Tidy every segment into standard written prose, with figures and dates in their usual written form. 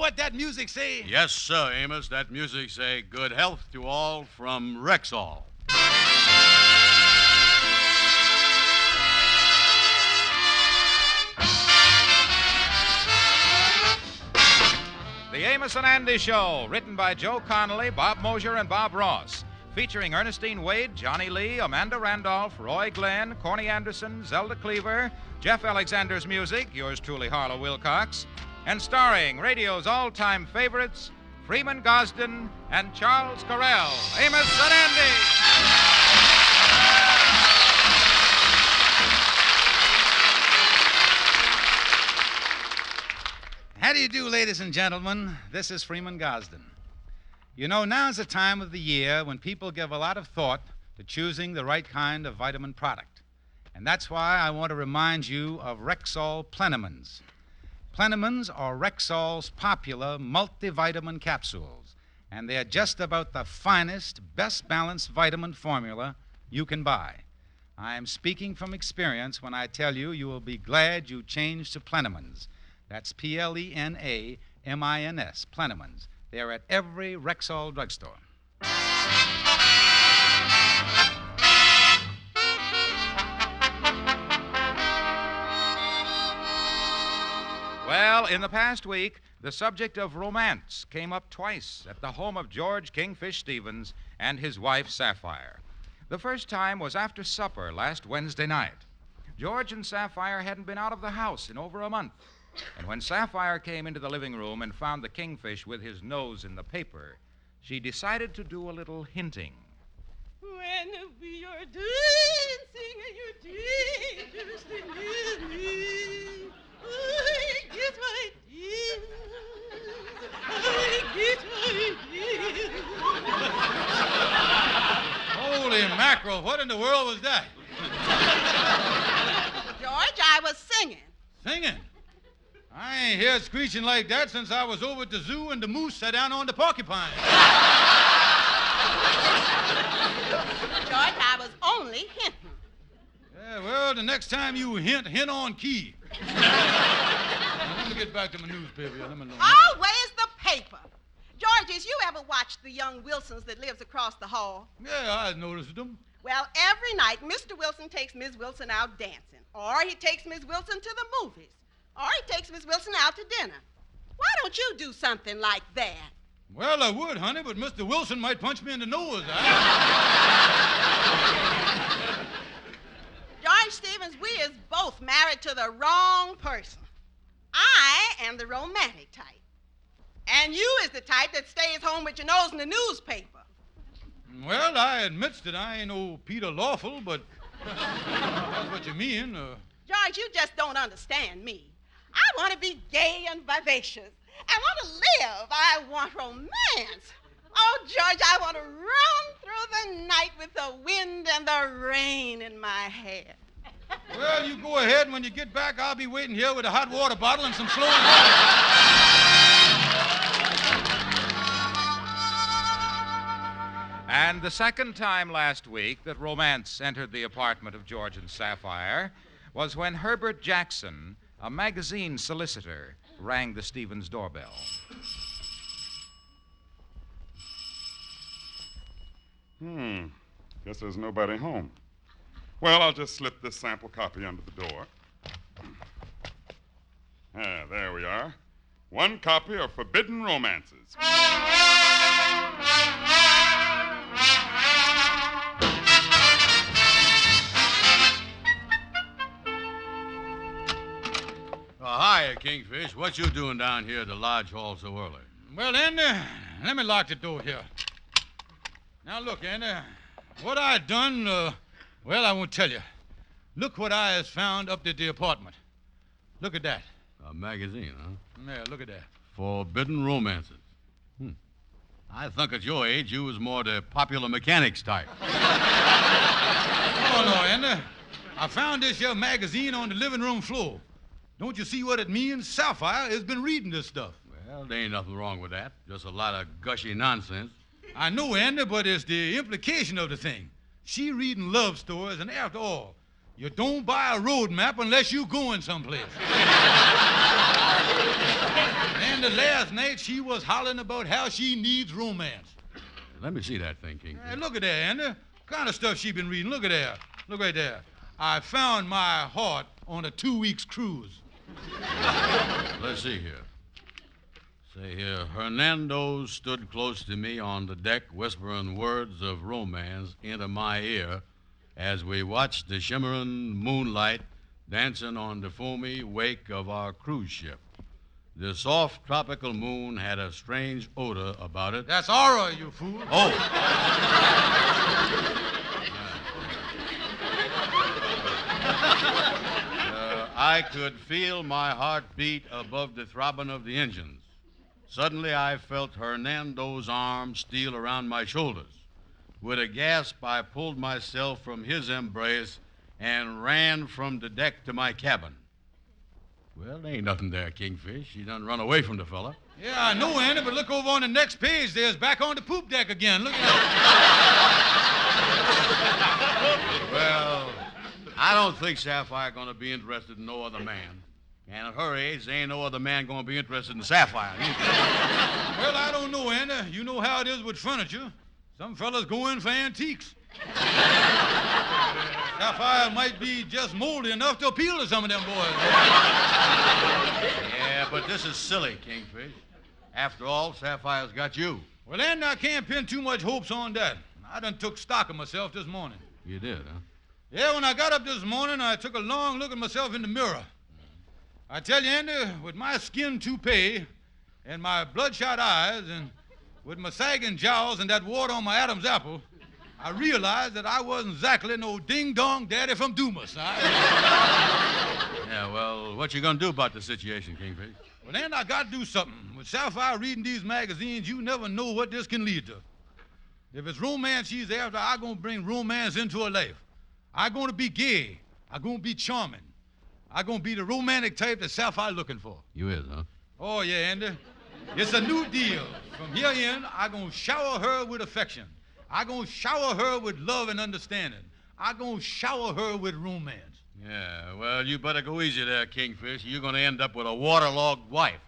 what that music say? Yes, sir, Amos. That music say good health to all from Rexall. The Amos and Andy Show, written by Joe Connolly, Bob Mosier, and Bob Ross. Featuring Ernestine Wade, Johnny Lee, Amanda Randolph, Roy Glenn, Corny Anderson, Zelda Cleaver, Jeff Alexander's music, yours truly, Harlow Wilcox, and starring radio's all-time favorites, Freeman Gosden and Charles Correll. Amos and Andy! How do you do, ladies and gentlemen? This is Freeman Gosden. You know, now's the time of the year when people give a lot of thought to choosing the right kind of vitamin product. And that's why I want to remind you of Rexall Plenamins. Plenamins are Rexall's popular multivitamin capsules, and they're just about the finest, best balanced vitamin formula you can buy. I am speaking from experience when I tell you you will be glad you changed to Plenamins. That's Plenamins, Plenamins. They're at every Rexall drugstore. Well, in the past week, the subject of romance came up twice at the home of George Kingfish Stevens and his wife, Sapphire. The first time was after supper last Wednesday night. George and Sapphire hadn't been out of the house in over a month. And when Sapphire came into the living room and found the Kingfish with his nose in the paper, she decided to do a little hinting. When we are dancing and you're dangerously near me, I get my dears, I get my dears. Holy mackerel, what in the world was that? George, I was singing. Singing? I ain't heard screeching like that since I was over at the zoo and the moose sat down on the porcupine. George, I was only hinting. Yeah, well, the next time you hint on key. Now, let me get back to my newspaper here. Let me know. Oh, where's the paper? Georges, you ever watched the young Wilsons that lives across the hall? Yeah, I noticed them. Well, every night, Mr. Wilson takes Miss Wilson out dancing. Or he takes Miss Wilson to the movies. Or he takes Miss Wilson out to dinner. Why don't you do something like that? Well, I would, honey, but Mr. Wilson might punch me in the nose. George Stevens, we is both married to the wrong person. I am the romantic type. And you is the type that stays home with your nose in the newspaper. Well, I admits that I ain't no Peter Lawful, but that's what you mean. George, you just don't understand me. I want to be gay and vivacious. I want to live. I want romance. Oh, George, I want to run through the night with the wind and the rain in my hair. Well, you go ahead. When you get back, I'll be waiting here with a hot water bottle and some slow water. And the second time last week that romance entered the apartment of George and Sapphire was when Herbert Jackson, a magazine solicitor, rang the Stevens doorbell. Guess there's nobody home. Well, I'll just slip this sample copy under the door. There we are. One copy of Forbidden Romances. Hiya, Kingfish. What you doing down here at the lodge hall so early? Well, Andy, let me lock the door here. Now, look, Andy, what I done, well, I won't tell you. Look what I has found up at the apartment. Look at that. A magazine, huh? Yeah, look at that. Forbidden Romances. I think at your age you was more the popular mechanics type. Oh, no, Andy. I found this here magazine on the living room floor. Don't you see what it means? Sapphire has been reading this stuff. Well, there ain't nothing wrong with that. Just a lot of gushy nonsense. I know, Andy, but it's the implication of the thing. She reading love stories, and after all, You don't buy a road map unless you going someplace. And the last night, she was hollering about how she needs romance. Let me see that thing, Kingfish. Hey, look at that, Andy. What kind of stuff she been reading? Look at there. Look right there. I found my heart on a 2-week cruise. Let's see here. Say here, Hernando stood close to me on the deck, whispering words of romance into my ear as we watched the shimmering moonlight dancing on the foamy wake of our cruise ship. The soft tropical moon had a strange odor about it. That's aura, you fool. Oh! I could feel my heart beat above the throbbing of the engines. Suddenly, I felt Hernando's arm steal around my shoulders. With a gasp, I pulled myself from his embrace and ran from the deck to my cabin. Well, there ain't nothing there, Kingfish. She done run away from the fella. Yeah, I know, Andy, but look over on the next page. There's back on the poop deck again. Look at that. Well, I don't think Sapphire going to be interested in no other man. And at her age, there ain't no other man going to be interested in Sapphire. Well, I don't know, Andy. You know how it is with furniture. Some fellas go in for antiques. Sapphire might be just moldy enough to appeal to some of them boys. Yeah, but this is silly, Kingfish. After all, Sapphire's got you. Well, Andy, I can't pin too much hopes on that. I done took stock of myself this morning. You did, huh? Yeah, when I got up this morning, I took a long look at myself in the mirror. I tell you, Andy, with my skin toupee and my bloodshot eyes and with my sagging jaws and that water on my Adam's apple, I realized that I wasn't exactly no ding-dong daddy from Dumas. Yeah, well, what you gonna do about the situation, Kingfish? Well, then I got to do something. With Sapphire reading these magazines, you never know what this can lead to. If it's romance she's after, I'm going to bring romance into her life. I'm going to be gay. I'm going to be charming. I'm going to be the romantic type that Sapphire looking for. You is, huh? Oh, yeah, Andy. It's a new deal. From here in, I'm going to shower her with affection. I'm going to shower her with love and understanding. I'm going to shower her with romance. Yeah, well, you better go easy there, Kingfish. You're going to end up with a waterlogged wife.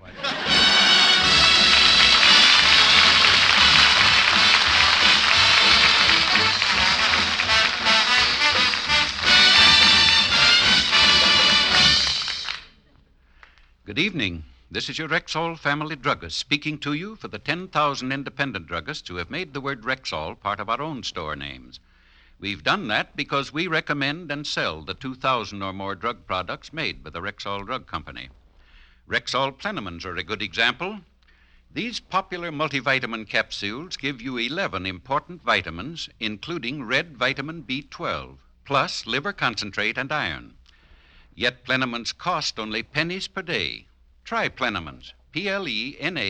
Good evening. This is your Rexall family druggist speaking to you for the 10,000 independent druggists who have made the word Rexall part of our own store names. We've done that because we recommend and sell the 2,000 or more drug products made by the Rexall Drug Company. Rexall Plenamins are a good example. These popular multivitamin capsules give you 11 important vitamins, including red vitamin B12, plus liver concentrate and iron. Yet Plenamins cost only pennies per day. Try Plenamins, Plenamins,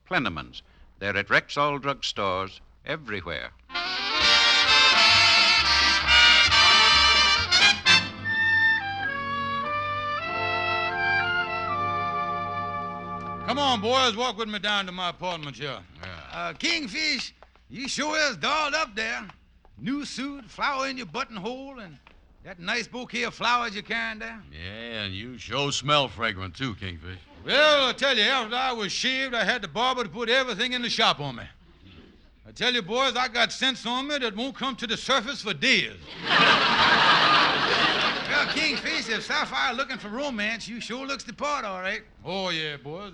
Plenamins. They're at Rexall drug stores everywhere. Come on, boys, walk with me down to my apartment here. Yeah. Kingfish, you sure is dolled up there. New suit, flower in your buttonhole, and that nice bouquet of flowers you're carrying there. Yeah, and you sure smell fragrant, too, Kingfish. Well, I tell you, after I was shaved, I had the barber to put everything in the shop on me. I tell you, boys, I got sense on me that won't come to the surface for days. Well, Kingfish, if Sapphire looking for romance, you sure looks the part, all right. Oh, yeah, boys.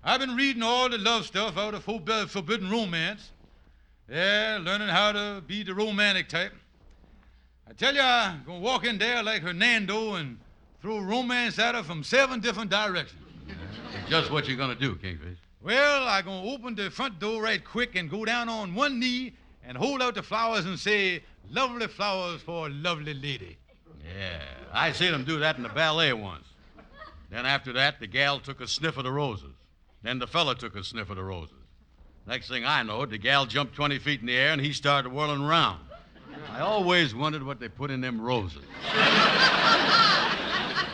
I've been reading all the love stuff out of Forbidden Romance. Yeah, learning how to be the romantic type. I tell you, I'm going to walk in there like Hernando and throw romance at her from 7 different directions. It's just what you're going to do, Kingfish. Well, I'm going to open the front door right quick and go down on one knee and hold out the flowers and say, lovely flowers for a lovely lady. Yeah, I seen him do that in the ballet once. Then after that, the gal took a sniff of the roses. Then the fella took a sniff of the roses. Next thing I know, the gal jumped 20 feet in the air and he started whirling around. I always wondered what they put in them roses.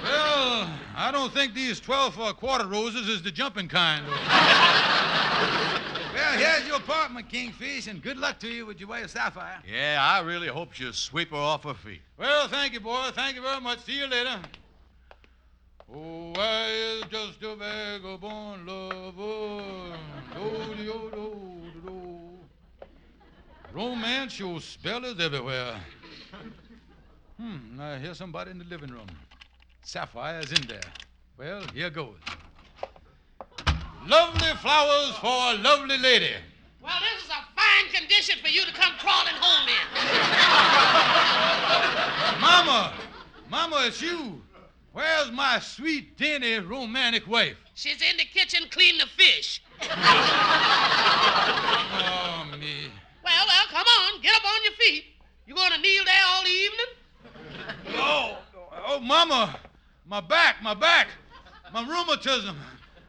Well, I don't think these 12 for a quarter roses is the jumping kind. Well, here's your apartment, Kingfish, and good luck to you with your wife, Sapphire. Yeah, I really hope you sweep her off her feet. Well, thank you, boy. Thank you very much. See you later. Oh, I is just a vagabond lover. Do-de-o-do-de-do. Romance shows spellers everywhere. I hear somebody in the living room. Sapphire is in there. Well, here goes. Lovely flowers for a lovely lady. Well, this is a fine condition for you to come crawling home in. Mama, it's you. Where's my sweet, dainty, romantic wife? She's in the kitchen cleaning the fish. Oh, me. Well, come on. Get up on your feet. You going to kneel there all the evening? Oh, Mama. My back. My rheumatism.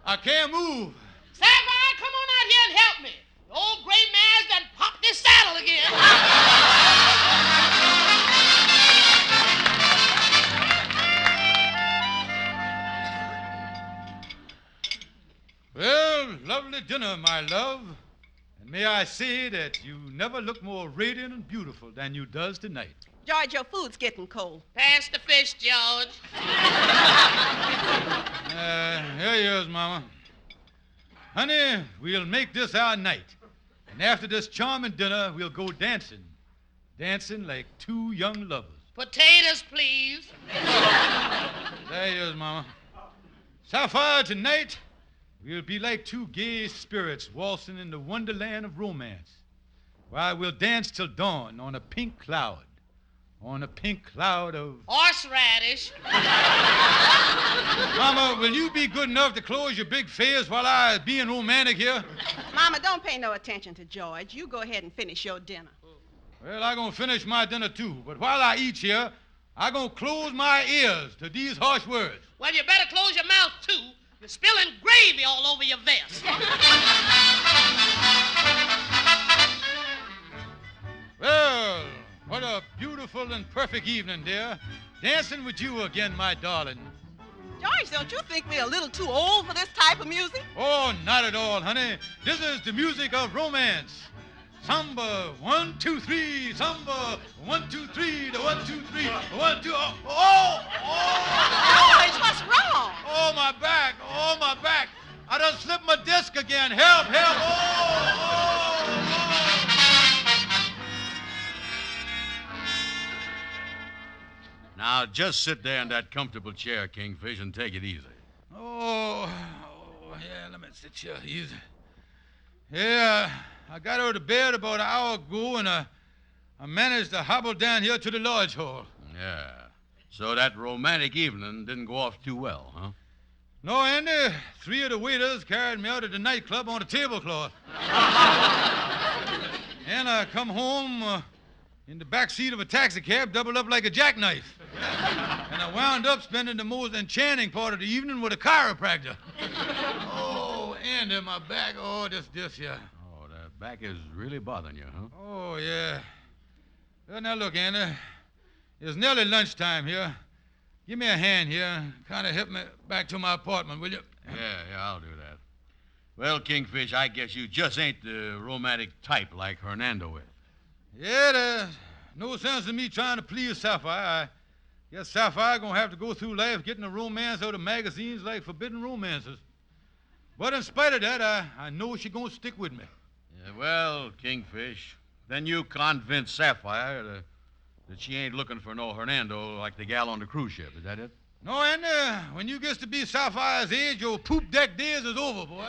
I can't move. Sapphire, come on out here and help me. The old gray mare's done popped this saddle again. Well, lovely dinner, my love. And may I say that you never look more radiant and beautiful than you does tonight. George, your food's getting cold. Pass the fish, George. Here he is, Mama. Honey, we'll make this our night. And after this charming dinner, we'll go dancing. Dancing like two young lovers. Potatoes, please. There he is, Mama. Sapphire, tonight, we'll be like two gay spirits waltzing in the wonderland of romance. Why, we'll dance till dawn on a pink cloud. On a pink cloud of... Horseradish. Mama, will you be good enough to close your big face while I being romantic here? Mama, don't pay no attention to George. You go ahead and finish your dinner. Well, I'm going to finish my dinner, too. But while I eat here, I'm going to close my ears to these harsh words. Well, you better close your mouth, too. You're spilling gravy all over your vest. Well, what a beautiful and perfect evening, dear. Dancing with you again, my darling. George, don't you think we're a little too old for this type of music? Oh, not at all, honey. This is the music of romance. Samba, 1, 2, 3, samba, 1, 2, 3, the 1, 2, 3, 1, 2, oh! George, what's wrong? Oh, my back, I done slipped my disc again. Help, oh! Now, just sit there in that comfortable chair, Kingfish, and take it easy. Oh, yeah, let me sit here easy. Yeah, I got out of bed about an hour ago, and I managed to hobble down here to the lodge hall. Yeah. So that romantic evening didn't go off too well, huh? No, Andy, 3 of the waiters carried me out of the nightclub on a tablecloth. And I come home in the back seat of a taxi cab, doubled up like a jackknife. And I wound up spending the most enchanting part of the evening with a chiropractor. Oh, Andy, my back, this, yeah. Oh, that back is really bothering you, huh? Oh, yeah. Well, now, look, Andy, it's nearly lunchtime here. Give me a hand here. Kind of help me back to my apartment, will you? Yeah, I'll do that. Well, Kingfish, I guess you just ain't the romantic type like Hernando is. Yeah, there's no sense in me trying to please Sapphire. I guess Sapphire gonna have to go through life getting a romance out of magazines like Forbidden Romances. But in spite of that, I know she gonna stick with me. Yeah, well, Kingfish, then you convince Sapphire that she ain't looking for no Hernando like the gal on the cruise ship. Is that it? No, Andy, when you gets to be Sapphire's age, your poop deck days is over, boy.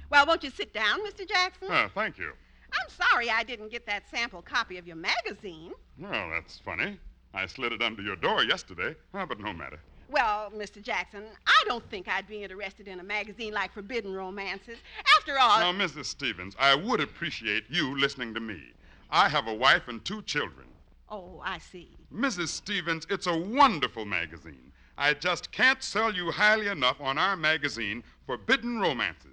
Well, won't you sit down, Mr. Jackson? Thank you. I'm sorry I didn't get that sample copy of your magazine. Well, that's funny. I slid it under your door yesterday, but no matter. Well, Mr. Jackson, I don't think I'd be interested in a magazine like Forbidden Romances. After all... Now, Mrs. Stevens, I would appreciate you listening to me. I have a wife and 2 children. Oh, I see. Mrs. Stevens, it's a wonderful magazine. I just can't sell you highly enough on our magazine, Forbidden Romances.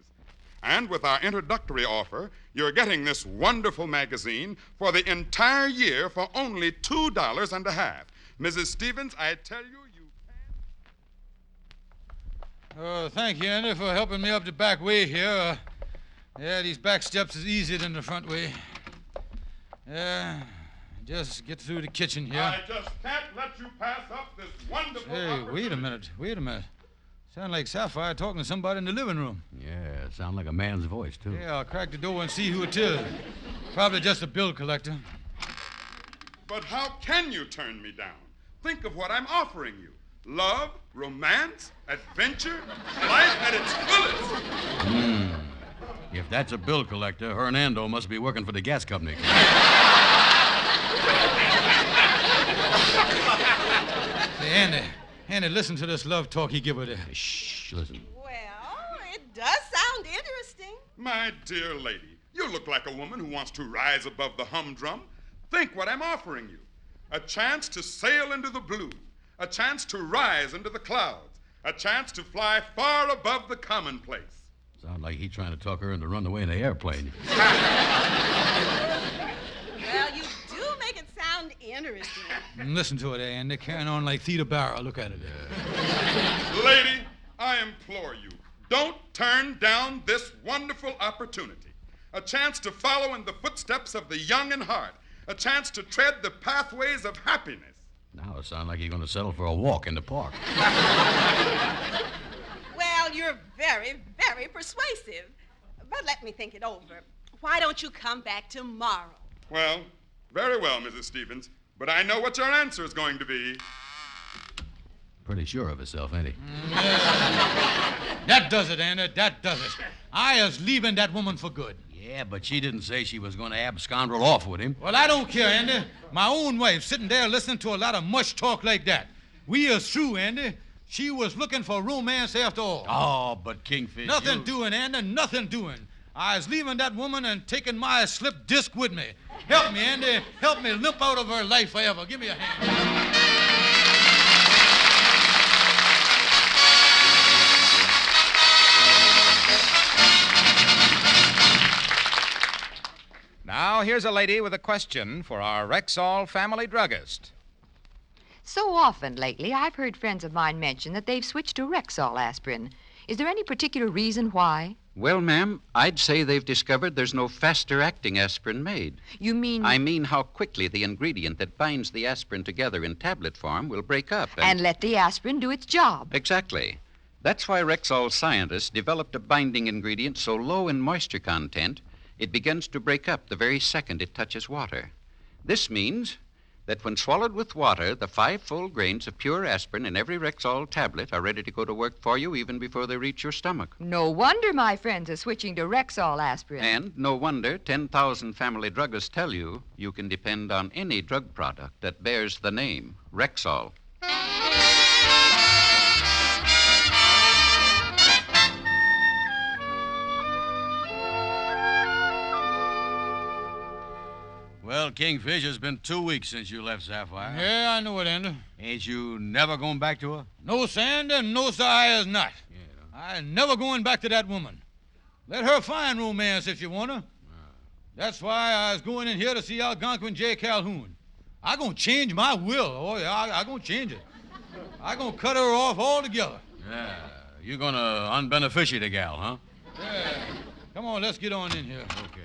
And with our introductory offer, you're getting this wonderful magazine for the entire year for only $2.50. Mrs. Stevens, I tell you, you can't. Thank you, Andy, for helping me up the back way here. Yeah, these back steps is easier than the front way. Yeah, just get through the kitchen here. I just can't let you pass up this wonderful Hey, opportunity. wait a minute. Sound like Sapphire talking to somebody in the living room. Yeah, it sounds like a man's voice, too. Yeah, I'll crack the door and see who it is. Probably just a bill collector. But how can you turn me down? Think of what I'm offering you. Love, romance, adventure, life at its fullest. If that's a bill collector, Hernando must be working for the gas company. Say, Andy, listen to this love talk he give her there. Shh, listen. Well, it does sound interesting. My dear lady, you look like a woman who wants to rise above the humdrum. Think what I'm offering you. A chance to sail into the blue. A chance to rise into the clouds. A chance to fly far above the commonplace. Sounds like he's trying to talk her into running away in the airplane. Well, you do make it sound interesting. Listen to it, Andy. Carrying on like Theta Barra. Look at it there. Lady, I implore you, don't turn down this wonderful opportunity. A chance to follow in the footsteps of the young in heart. A chance to tread the pathways of happiness. Now it sounds like you're going to settle for a walk in the park. Well, you're very, very persuasive. But let me think it over. Why don't you come back tomorrow? Well, very well, Mrs. Stevens. But I know what your answer is going to be. Pretty sure of herself, ain't he? That does it, Andy. That does it. I is leaving that woman for good. Yeah, but she didn't say she was going to abscond off with him. Well, I don't care, Andy. My own wife sitting there listening to a lot of mush talk like that. We is through, Andy. She was looking for romance after all. Oh, but Kingfish. Nothing doing, Andy. Nothing doing. I was leaving that woman and taking my slip disc with me. Help me, Andy. Help me limp out of her life forever. Give me a hand. Now, here's a lady with a question for our Rexall family druggist. So often lately, I've heard friends of mine mention that they've switched to Rexall aspirin. Is there any particular reason why? Well, ma'am, I'd say they've discovered there's no faster-acting aspirin made. You mean... I mean how quickly the ingredient that binds the aspirin together in tablet form will break up And let the aspirin do its job. Exactly. That's why Rexall scientists developed a binding ingredient so low in moisture content, it begins to break up the very second it touches water. This means that when swallowed with water, the 5 full grains of pure aspirin in every Rexall tablet are ready to go to work for you even before they reach your stomach. No wonder my friends are switching to Rexall aspirin. And no wonder 10,000 family druggists tell you you can depend on any drug product that bears the name Rexall. Well, Kingfish, it's been 2 weeks since you left Sapphire. Yeah, I know it, Andy. Ain't you never going back to her? No, Sandy, no, sir, I is not. Yeah. I never going back to that woman. Let her find romance if you want her. That's why I was going in here to see Algonquin J. Calhoun. I gonna change my will. Oh, yeah, I gonna change it. I gonna cut her off altogether. Yeah. You're going to unbeneficiate the gal, huh? Yeah. Come on, let's get on in here. Okay.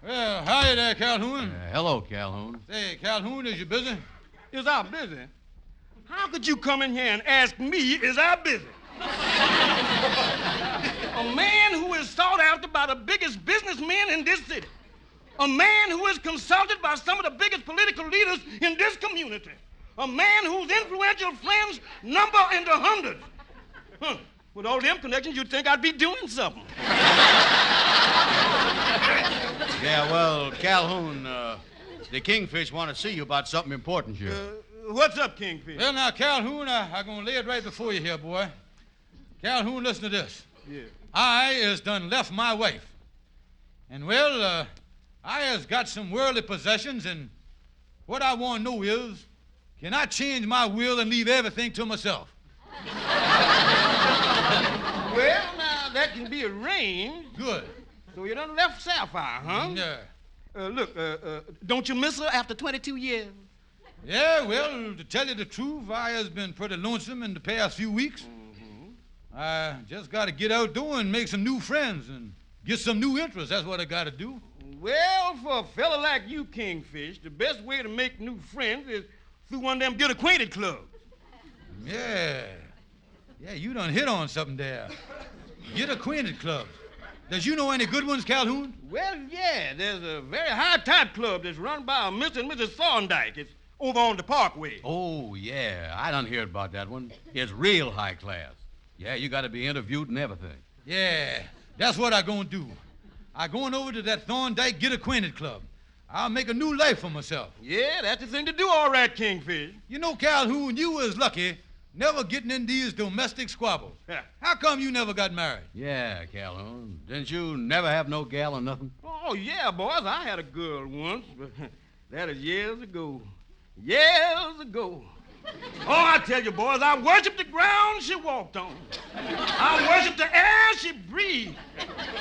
Well, hi there, Calhoun. Hello, Calhoun. Say, Calhoun, is you busy? Is I busy? How could you come in here and ask me, is I busy? A man who is sought after by the biggest businessmen in this city. A man who is consulted by some of the biggest political leaders in this community. A man whose influential friends number in the hundreds. Huh. With all them connections, you'd think I'd be doing something. Yeah, well, Calhoun, the Kingfish want to see you about something important here. What's up, Kingfish? Well, now, Calhoun, I'm going to lay it right before you here, boy. Calhoun, listen to this. Yeah. I is done left my wife. And, well, I has got some worldly possessions, and what I want to know is, can I change my will and leave everything to myself? Well, now, that can be arranged. Good. So you done left Sapphire, huh? Yeah. Look, don't you miss her after 22 years? Yeah, well, to tell you the truth, I has been pretty lonesome in the past few weeks. I just got to get out there and make some new friends and get some new interests. That's what I got to do. Well, for a fella like you, Kingfish, the best way to make new friends is through one of them get-acquainted clubs. Yeah. Yeah, you done hit on something there. Get acquainted clubs. Does you know any good ones, Calhoun? Well, yeah, there's a very high-type club that's run by a Mr. and Mrs. Thorndike. It's over on the Parkway. Oh, yeah. I done heard about that one. It's real high class. Yeah, you got to be interviewed and everything. Yeah, that's what I gonna do. I going over to that Thorndike Get Acquainted Club. I'll make a new life for myself. Yeah, that's the thing to do, all right, Kingfish. You know, Calhoun, you was lucky never getting in these domestic squabbles. How come you never got married? Yeah, Calhoun. Didn't you never have no gal or nothing? Oh, yeah, boys, I had a girl once, but that is years ago. Years ago. Oh, I tell you, boys, I worshiped the ground she walked on. I worshiped the air she breathed.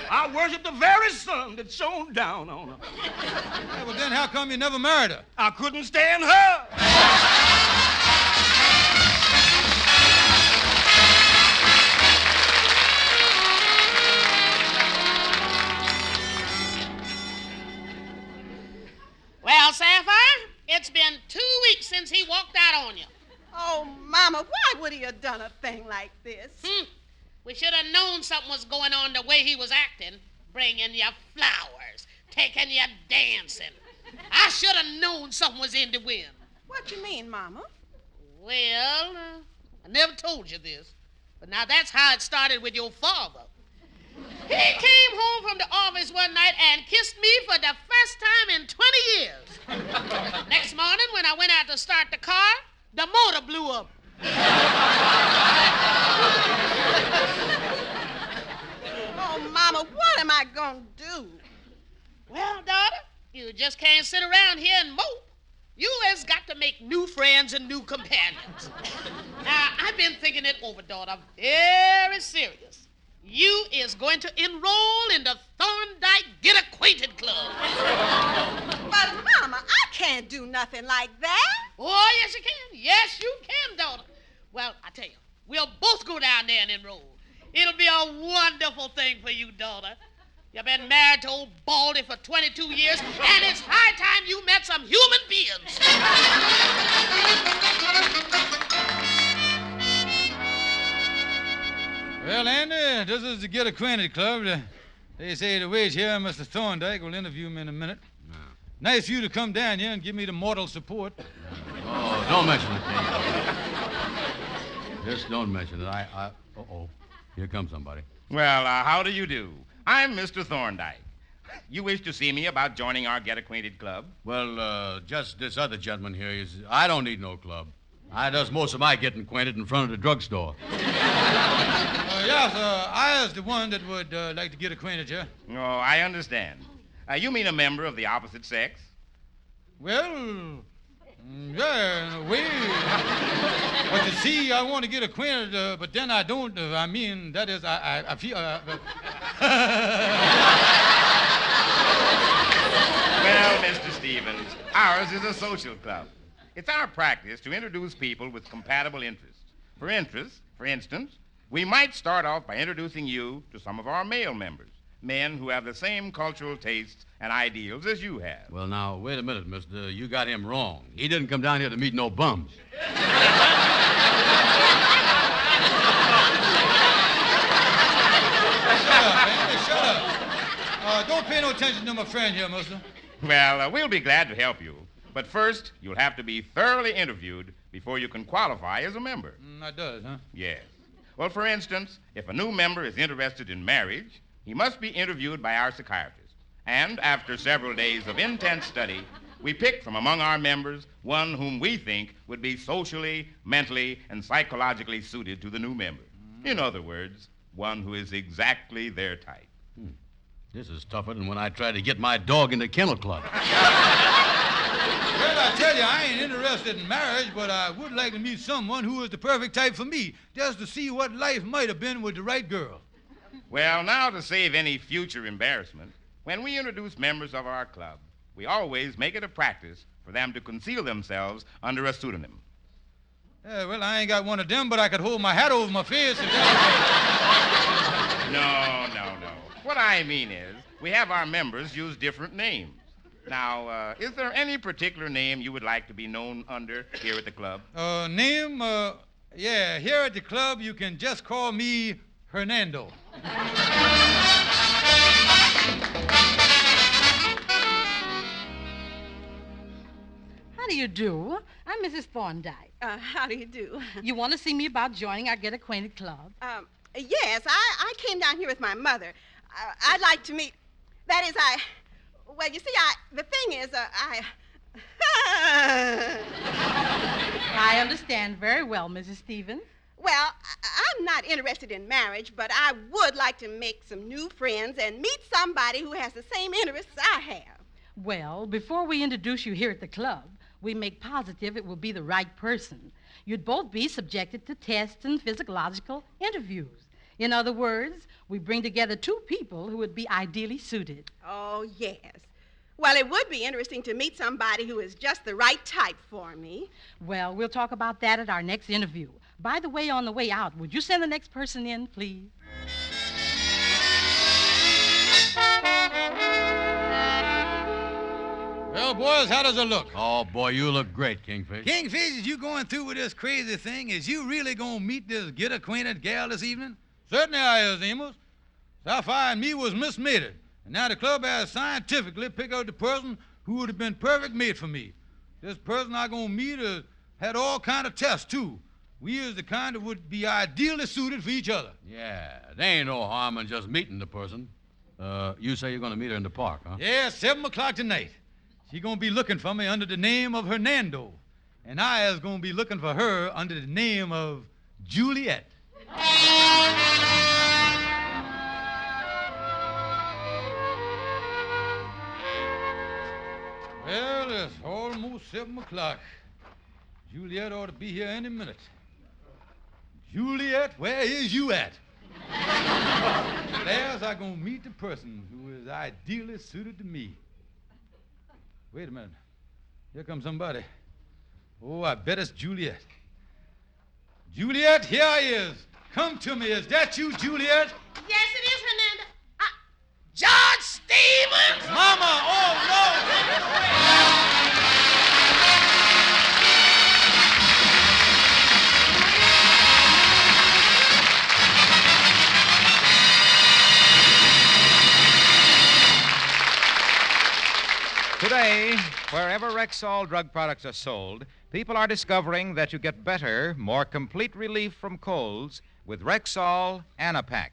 I worshiped the very sun that shone down on her. Yeah, well, then how come you never married her? I couldn't stand her. Well, Sapphire, it's been 2 weeks since he walked out on you. Oh, Mama, why would he have done a thing like this? We should have known something was going on the way he was acting. Bringing you flowers, taking you dancing. I should have known something was in the wind. What you mean, Mama? Well, I never told you this, but now that's how it started with your father. He came home from the office one night and kissed me for the first time in 20 years. Next morning, when I went out to start the car, the motor blew up. Oh, Mama, what am I going to do? Well, daughter, you just can't sit around here and mope. You has got to make new friends and new companions. Now, I've been thinking it over, daughter, very serious. You is going to enroll in the Thorndike Get Acquainted Club. But, Mama, I can't do nothing like that. Oh, yes, you can. Yes, you can, daughter. Well, I tell you, we'll both go down there and enroll. It'll be a wonderful thing for you, daughter. You've been married to old Baldy for 22 years, and it's high time you met some human beings. Well, Andy, this is the Get Acquainted Club. They say the wage here, Mr. Thorndike will interview me in a minute. No. Nice of you to come down here and give me the moral support. Oh, don't mention it, King. Just don't mention it. Uh-oh. Here comes somebody. Well, how do you do? I'm Mr. Thorndike. You wish to see me about joining our Get Acquainted Club? Well, just this other gentleman here. I don't need no club. I does most of my getting acquainted in front of the drugstore. Yes, I is the one that would like to get acquainted here. Oh, I understand. You mean a member of the opposite sex? Well, yeah, in a way. But you see, I want to get acquainted, but then I don't. I mean, that is, I feel. Well, Mr. Stevens, ours is a social club. It's our practice to introduce people with compatible interests. For instance, we might start off by introducing you to some of our male members, men who have the same cultural tastes and ideals as you have. Well, now, wait a minute, mister. You got him wrong. He didn't come down here to meet no bums. Shut up, Andy, shut up. Don't pay no attention to my friend here, mister. Well, we'll be glad to help you. But first, you'll have to be thoroughly interviewed before you can qualify as a member. That does, huh? Yes. Well, for instance, if a new member is interested in marriage, he must be interviewed by our psychiatrist. And after several days of intense study, we pick from among our members one whom we think would be socially, mentally, and psychologically suited to the new member. In other words, one who is exactly their type. This is tougher than when I tried to get my dog in the kennel club. Well, I tell you, I ain't interested in marriage, but I would like to meet someone who is the perfect type for me, just to see what life might have been with the right girl. Well, now to save any future embarrassment, when we introduce members of our club, we always make it a practice for them to conceal themselves under a pseudonym. Yeah, well, I ain't got one of them, but I could hold my hat over my face if that No. What I mean is, we have our members use different names. Now, is there any particular name you would like to be known under here at the club? Yeah, here at the club, you can just call me Hernando. How do you do? I'm Mrs. Thorndyke. How do you do? You want to see me about joining our Get Acquainted club? Yes, I came down here with my mother. I'd like to meet. That is, well, you see, the thing is, I understand very well, Mrs. Stevens. Well, I'm not interested in marriage, but I would like to make some new friends and meet somebody who has the same interests I have. Well, before we introduce you here at the club, we make positive it will be the right person. You'd both be subjected to tests and physiological interviews. In other words, we bring together two people who would be ideally suited. Oh, yes. Well, it would be interesting to meet somebody who is just the right type for me. Well, we'll talk about that at our next interview. By the way, on the way out, would you send the next person in, please? Well, boys, how does it look? Oh, boy, you look great, Kingfish. Kingfish, is you going through with this crazy thing? Is you really going to meet this get-acquainted gal this evening? Certainly I is, Amos. Sapphire and me was mismated. And now the club has scientifically picked out the person who would have been perfect mate for me. This person I'm going to meet has had all kind of tests, too. We is the kind that would be ideally suited for each other. Yeah, there ain't no harm in just meeting the person. You say you're going to meet her in the park, huh? Yeah, 7 o'clock tonight. She's going to be looking for me under the name of Hernando. And I is going to be looking for her under the name of Juliet. Well, it's almost 7 o'clock. Juliet ought to be here any minute. Juliet, where is you at? There's I'm going to meet the person who is ideally suited to me. Wait a minute. Here comes somebody. Oh, I bet it's Juliet. Juliet, here I is. Come to me. Is that you, Juliet? Yes, it is, Hernando. George Stevens! Mama, oh, no! Today, wherever Rexall drug products are sold, people are discovering that you get better, more complete relief from colds with Rexall Anapac.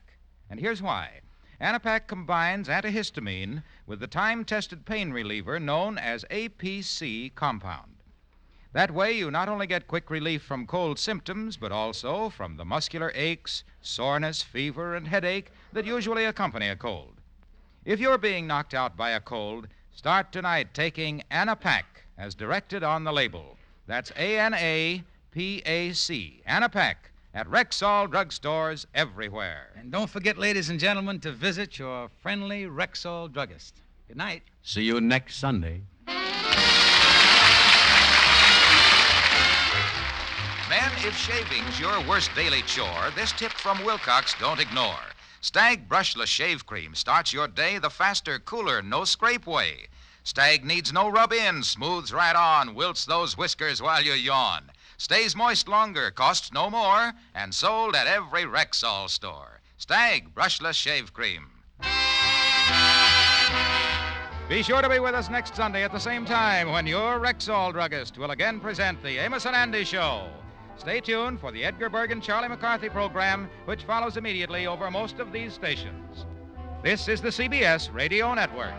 And here's why. Anapac combines antihistamine with the time-tested pain reliever known as APC compound. That way, you not only get quick relief from cold symptoms, but also from the muscular aches, soreness, fever, and headache that usually accompany a cold. If you're being knocked out by a cold, start tonight taking Anapac as directed on the label. That's Anapac, Anapac, at Rexall drugstores everywhere. And don't forget, ladies and gentlemen, to visit your friendly Rexall druggist. Good night. See you next Sunday. Men, if shaving's your worst daily chore, this tip from Wilcox don't ignore. Stag Brushless Shave Cream starts your day the faster, cooler, no-scrape way. Stag needs no rub-in, smooths right on, wilts those whiskers while you yawn. Stays moist longer, costs no more, and sold at every Rexall store. Stag Brushless Shave Cream. Be sure to be with us next Sunday at the same time when your Rexall druggist will again present the Amos and Andy Show. Stay tuned for the Edgar Berg and Charlie McCarthy program, which follows immediately over most of these stations. This is the CBS Radio Network.